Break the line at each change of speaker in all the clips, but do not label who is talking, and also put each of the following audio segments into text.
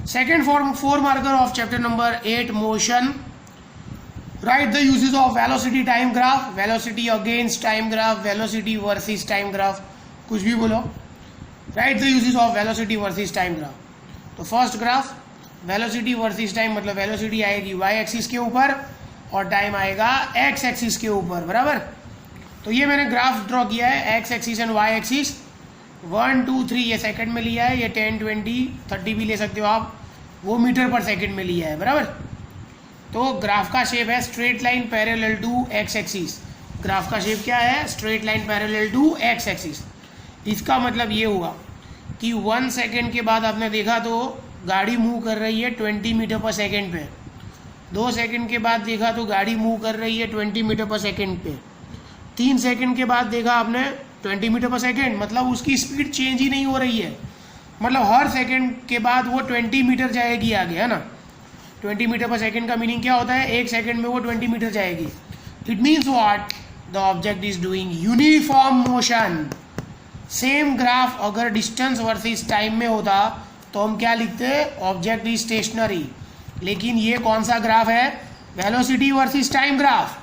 Second four marker of chapter number 8, motion. Write the uses of velocity time graph, velocity against time graph, velocity versus time graph. कुछ भी बोलो. Write the uses of velocity versus time graph. तो first graph velocity versus time, मतलब velocity आएगी y axis के ऊपर और time आएगा x एक्सिस के ऊपर, बराबर. तो ये मैंने ग्राफ ड्रॉ किया है, x axis and y axis. 1 2 3 ये सेकंड में लिया है, ये 10 20 30 भी ले सकते हो आप, वो मीटर पर सेकंड में लिया है, बराबर. तो ग्राफ का शेप है straight line parallel to x axis. Graph का शेप क्या है? Straight line parallel to x axis. इसका मतलब ये हुआ कि 1 सेकेंड के बाद आपने देखा तो गाड़ी मूव कर रही है 20 मीटर पर सेकेंड पे. 2 सेकेंड के बाद देखा तो गाड़ी मूव कर रही है 20 मीटर पर सेकेंड पे. 3 सेकेंड के बाद देखा आपने 20 मीटर पर सेकेंड, मतलब उसकी स्पीड चेंज ही नहीं हो रही है. मतलब हर सेकेंड के बाद वो 20 मीटर जाएगी आगे, है ना. 20 मीटर पर सेकेंड का मीनिंग क्या होता है? 1 सेकेंड में वो 20 मीटर जाएगी. It means what? The object is doing uniform motion. Same graph अगर डिस्टेंस वर्सेस टाइम में होता तो हम क्या लिखते? Object is stationary. लेकिन ये कौन सा ग्राफ है? Velocity versus time graph.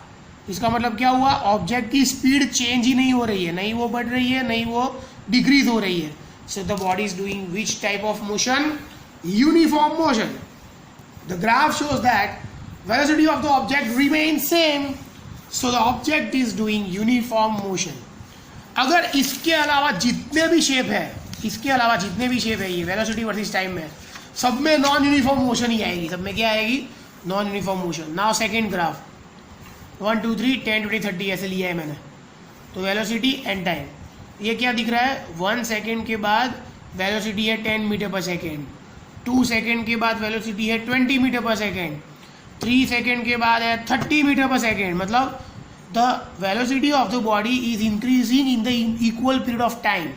इसका मतलब क्या हुआ? ऑब्जेक्ट की स्पीड चेंज ही नहीं हो रही है, नहीं वो बढ़ रही है नहीं वो डिक्रीज हो रही है. So the body is doing which type of motion? Uniform motion. The graph shows that velocity of the object remain same, so the object is doing uniform motion. अगर इसके अलावा जितने भी शेप है, इसके अलावा जितने भी शेप है ये वेलोसिटी वर्सेस टाइम में, सब में नॉन यूनिफॉर्म मोशन ही आएगी. सब में क्या आएगी? Non uniform motion. Now second graph 1 2 3 10 20 30 ऐसे लिया है मैंने. तो वेलोसिटी एंड टाइम, ये क्या दिख रहा है? 1 सेकेंड के बाद वेलोसिटी है 10 मीटर पर सेकेंड. 2 सेकेंड के बाद वेलोसिटी है 20 मीटर पर सेकेंड. 3 सेकेंड के बाद है 30 मीटर पर सेकेंड. मतलब the velocity of the body is increasing in the equal period of time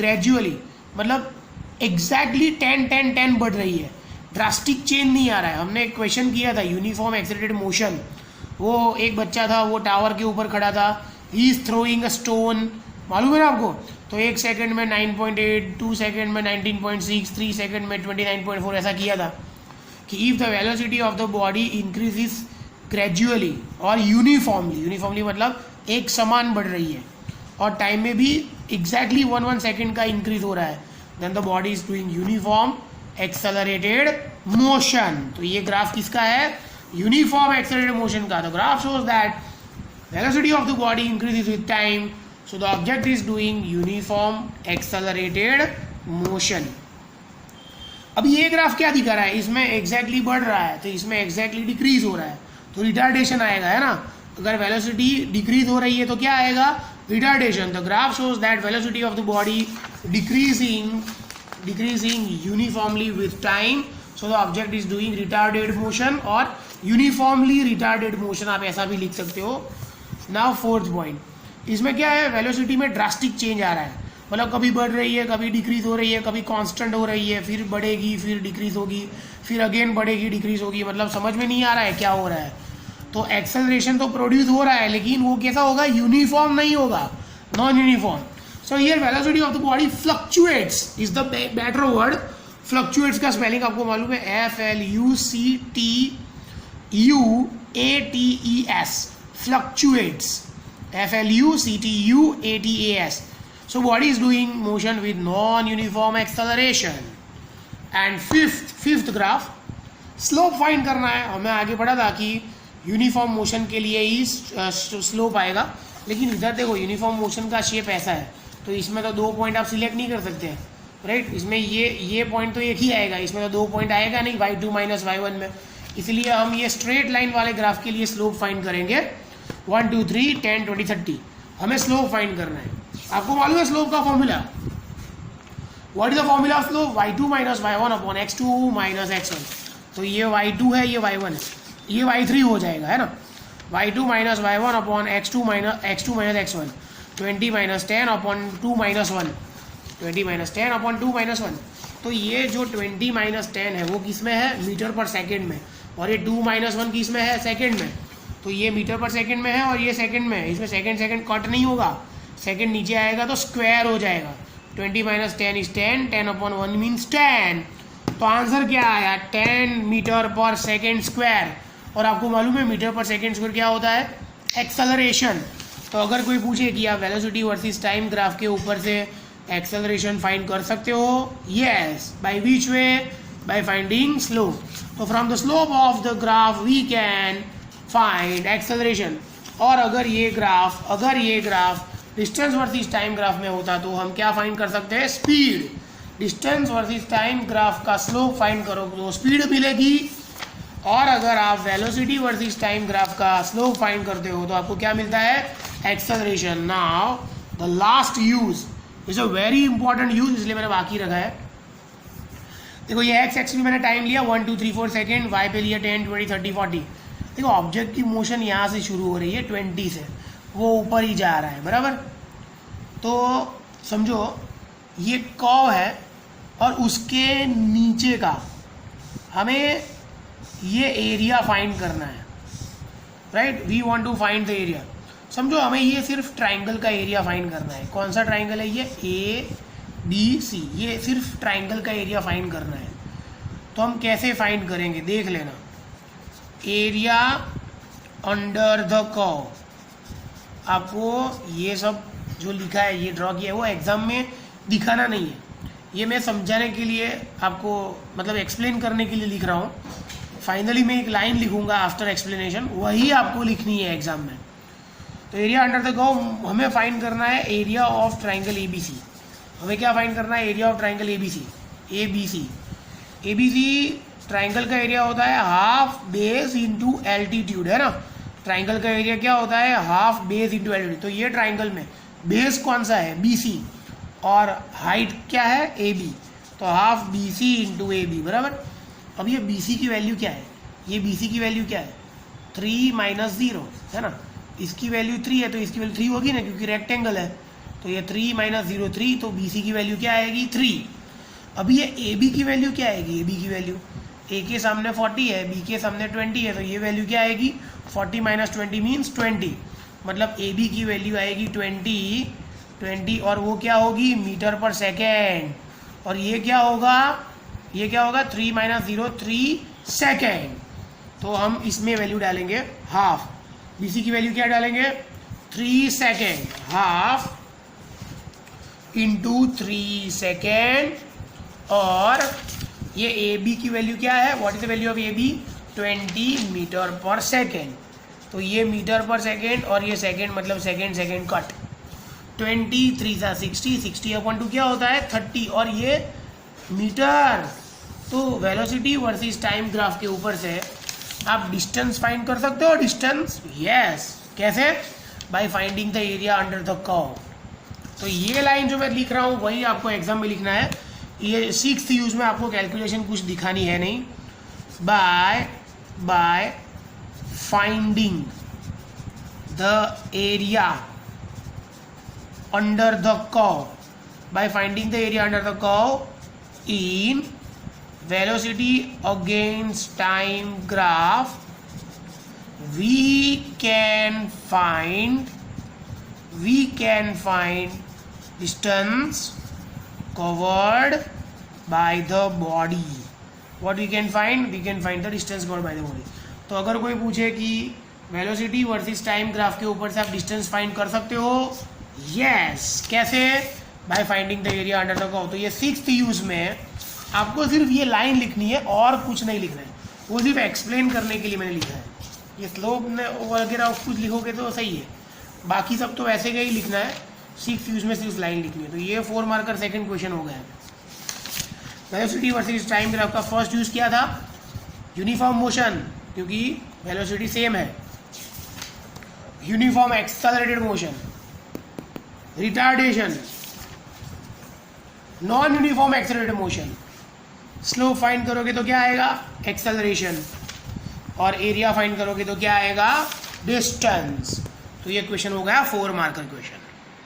gradually. मतलब exactly 10 10 10 बढ़ रही है, ड्रास्टिक चेंज नहीं आ रहा है. हमने एक क्वेश्चन किया था यूनिफॉर्म एक्सेलरेटेड मोशन. वो एक बच्चा था, वो टावर के ऊपर खड़ा था, he is throwing a stone, मालूम है ना आपको. तो 1 सेकेंड में 9.8, 2 सेकेंड में 19.6, 3 सेकेंड में 29.4 ऐसा किया था कि if the velocity of the body increases gradually और यूनिफॉर्मली, यूनिफॉर्मली मतलब एक समान बढ़ रही है और टाइम में भी एग्जैक्टली 1 सेकेंड का इंक्रीज हो रहा है, then the body is doing uniform accelerated motion. तो ये ग्राफ किसका है? यूनिफॉर्म एक्सेलरेटेड मोशन का. The graph shows that velocity of the body increases with time, so the object is doing uniform accelerated motion. अब ये graph क्या दिखा रहा है? इसमें एग्जैक्टली बढ़ रहा है तो इसमें एग्जैक्टली डिक्रीज हो रहा है, तो रिटार्डेशन आएगा, है ना. अगर वेलोसिटी डिक्रीज हो रही है तो क्या आएगा? Retardation. The graph shows that velocity of the body decreasing uniformly with time, so the object is doing retarded motion और यूनिफॉर्मली रिटार्डेड मोशन, आप ऐसा भी लिख सकते हो. नाउ फोर्थ पॉइंट, इसमें क्या है? वेलोसिटी में ड्रास्टिक चेंज आ रहा है, मतलब कभी बढ़ रही है, कभी डिक्रीज हो रही है, कभी कांस्टेंट हो रही है, फिर बढ़ेगी, फिर डिक्रीज होगी, फिर अगेन बढ़ेगी, डिक्रीज होगी. मतलब समझ में नहीं आ रहा है क्या हो रहा है. तो एक्सेलरेशन तो प्रोड्यूस हो रहा है लेकिन वो कैसा होगा? यूनिफॉर्म नहीं होगा, non uniform. So here velocity of the body fluctuates is the better word. Fluctuates का स्पेलिंग आपको मालूम है? FLUCTUATES, fluctuates, FLUCTUATES. So body is doing motion with non-uniform acceleration. And fifth graph, slope find करना है. हमें आगे पढ़ा था कि यूनिफॉर्म मोशन के लिए ही स्लोप आएगा, लेकिन इधर देखो यूनिफॉर्म मोशन का शेप ऐसा है तो इसमें तो 2 पॉइंट आप सिलेक्ट नहीं कर सकते हैं, राइट. इसमें ये पॉइंट तो एक ही आएगा, इसमें तो 2 पॉइंट आएगा नहीं y2 माइनस y1 में. इसलिए हम ये स्ट्रेट लाइन वाले ग्राफ के लिए स्लोप फाइंड करेंगे. 1 2 3 10 20 30 हमें स्लोप फाइंड करना है. आपको मालूम है स्लोप का formula? What is the formula of slope? y2 minus y1 upon x2 minus x1. तो ये y2 है, ये y1 है, ये y3 हो जाएगा, है ना. y2 minus y1 upon x2 minus x1. 20 minus 10 upon 2 minus 1. 20 minus 10 upon 2 minus 1. तो ये जो 20 माइनस 10 है वो किस में है? मीटर पर सेकेंड में. और ये 2 माइनस 1 किस में है? सेकेंड में. तो ये मीटर पर सेकेंड में है और ये सेकेंड में है. इसमें सेकेंड कट नहीं होगा, सेकेंड नीचे आएगा तो स्क्वायर हो जाएगा. 20 माइनस 10 इज 10, 10 अपॉन 1 मीन्स 10. तो आंसर क्या आया 10 मीटर पर सेकेंड स्क्वायर। और आपको मालूम है मीटर पर सेकेंड स्क्वायर क्या होता है, एक्सेलरेशन। तो अगर कोई पूछे कि आप वेलोसिटी वर्सेस टाइम ग्राफ के ऊपर से एक्सेलरेशन फाइंड कर सकते हो, yes, by which way, by finding slope. तो from the slope of the graph we can find acceleration. और अगर ये graph distance versus time graph में होता तो हम क्या फाइंड कर सकते हैं, speed. Distance versus time graph का स्लोप फाइंड करो तो स्पीड मिलेगी। और अगर आप वेलोसिटी वर्सेस टाइम ग्राफ का स्लोप फाइंड करते हो तो आपको क्या मिलता है, acceleration. Now the last use is a very important use, इसलिए मैंने बाकी रखा है। देखो ये एक्स एक्स में मैंने टाइम लिया 1 2 3 4 सेकेंड, वाई पे लिया 10 20 30 40। देखो ऑब्जेक्ट की मोशन यहाँ से शुरू हो रही है 20 से, वो ऊपर ही जा रहा है, बराबर। तो समझो ये कर्व है और उसके नीचे का हमें ये एरिया फाइंड करना है, right. We want to find the area. समझो हमें ये सिर्फ ट्राइंगल का एरिया फाइंड करना है। कौन सा ट्राइंगल है ये, ABC, ये सिर्फ ट्राइंगल का एरिया फाइंड करना है। तो हम कैसे फाइंड करेंगे देख लेना। एरिया अंडर द कर्व, आपको ये सब जो लिखा है, ये ड्रॉ किया है, वो एग्जाम में दिखाना नहीं है, ये मैं समझाने के लिए आपको मतलब एक्सप्लेन करने के लिए लिख रहा हूँ। फाइनली मैं एक लाइन लिखूंगा आफ्टर एक्सप्लेनेशन, वही आपको लिखनी है एग्जाम में। तो एरिया अंडर द कर्व हमें फाइंड करना है एरिया ऑफ ट्राइंगल ABC। हमें क्या फाइंड करना है, area of triangle ABC triangle का एरिया होता है हाफ बेस इंटू एल्टीट्यूड, है ना। ट्राइंगल का एरिया क्या होता है, हाफ बेस इंटू एल्टीट्यूड। तो ये ट्राइंगल में बेस कौन सा है, BC, और हाइट क्या है, AB। तो हाफ BC इंटू AB, बराबर। अब ये BC की वैल्यू क्या है, ये BC की वैल्यू क्या है, 3 - 0, है ना। इसकी वैल्यू 3 है तो इसकी वैल्यू 3 होगी ना, क्योंकि रेक्टेंगल है। तो ये 3 - 0 3, तो BC की वैल्यू क्या आएगी, 3। अभी ये AB की वैल्यू क्या आएगी, AB की वैल्यू, A के सामने 40 है, B के सामने 20 है, तो ये वैल्यू क्या आएगी, 40 - 20 मीन्स 20। मतलब AB की वैल्यू आएगी 20, और वो क्या होगी, मीटर पर सेकेंड। और ये क्या होगा 3 - 0 3 सेकेंड। तो हम इसमें वैल्यू डालेंगे हाफ। BC की वैल्यू क्या डालेंगे, 3 सेकेंड, हाफ इंटू 3 सेकेंड। और ये AB की वैल्यू क्या है, what is the value of AB, 20 metre पर सेकेंड। तो ये मीटर पर सेकेंड और ये सेकेंड, मतलब सेकेंड कट। 20 3 सा 60, 60/2 क्या होता है, 30, और ये मीटर। तो वेलोसिटी वर्सेस टाइम ग्राफ के ऊपर से आप डिस्टेंस फाइंड कर सकते हो, डिस्टेंस, यस। कैसे, by finding the area under the curve. तो ये लाइन जो मैं लिख रहा हूँ वही आपको एग्जाम में लिखना है। ये 6th यूज में आपको कैलकुलेशन कुछ दिखानी है नहीं। By finding the area under the curve, by finding the area under the curve in velocity against time graph, we can find distance covered by the body. What we can find the distance covered by the body. तो अगर कोई पूछे कि velocity versus time graph के ऊपर से आप distance find कर सकते हो, यस। कैसे, by finding the area under the curve. तो ये 6th यूज में आपको सिर्फ ये लाइन लिखनी है और कुछ नहीं लिखना है, वो सिर्फ एक्सप्लेन करने के लिए मैंने लिखा है। ये स्लोप वगैरह कुछ लिखोगे तो सही है, बाकी सब तो वैसे का ही लिखना है। 6th यूज में सिर्फ लाइन लिखनी है। तो ये 4 मार्कर सेकंड क्वेश्चन हो गया है। वेलोसिटी वर्सेस टाइम ग्राफ का फर्स्ट यूज क्या था, यूनिफॉर्म मोशन, क्योंकि वेलोसिटी सेम है। Uniform accelerated motion, retardation, non uniform accelerated motion. Slope find करोगे तो क्या आएगा, एक्सेलरेशन, और एरिया फाइंड करोगे तो क्या आएगा, डिस्टेंस। तो ये क्वेश्चन हो गया 4 मार्कर क्वेश्चन।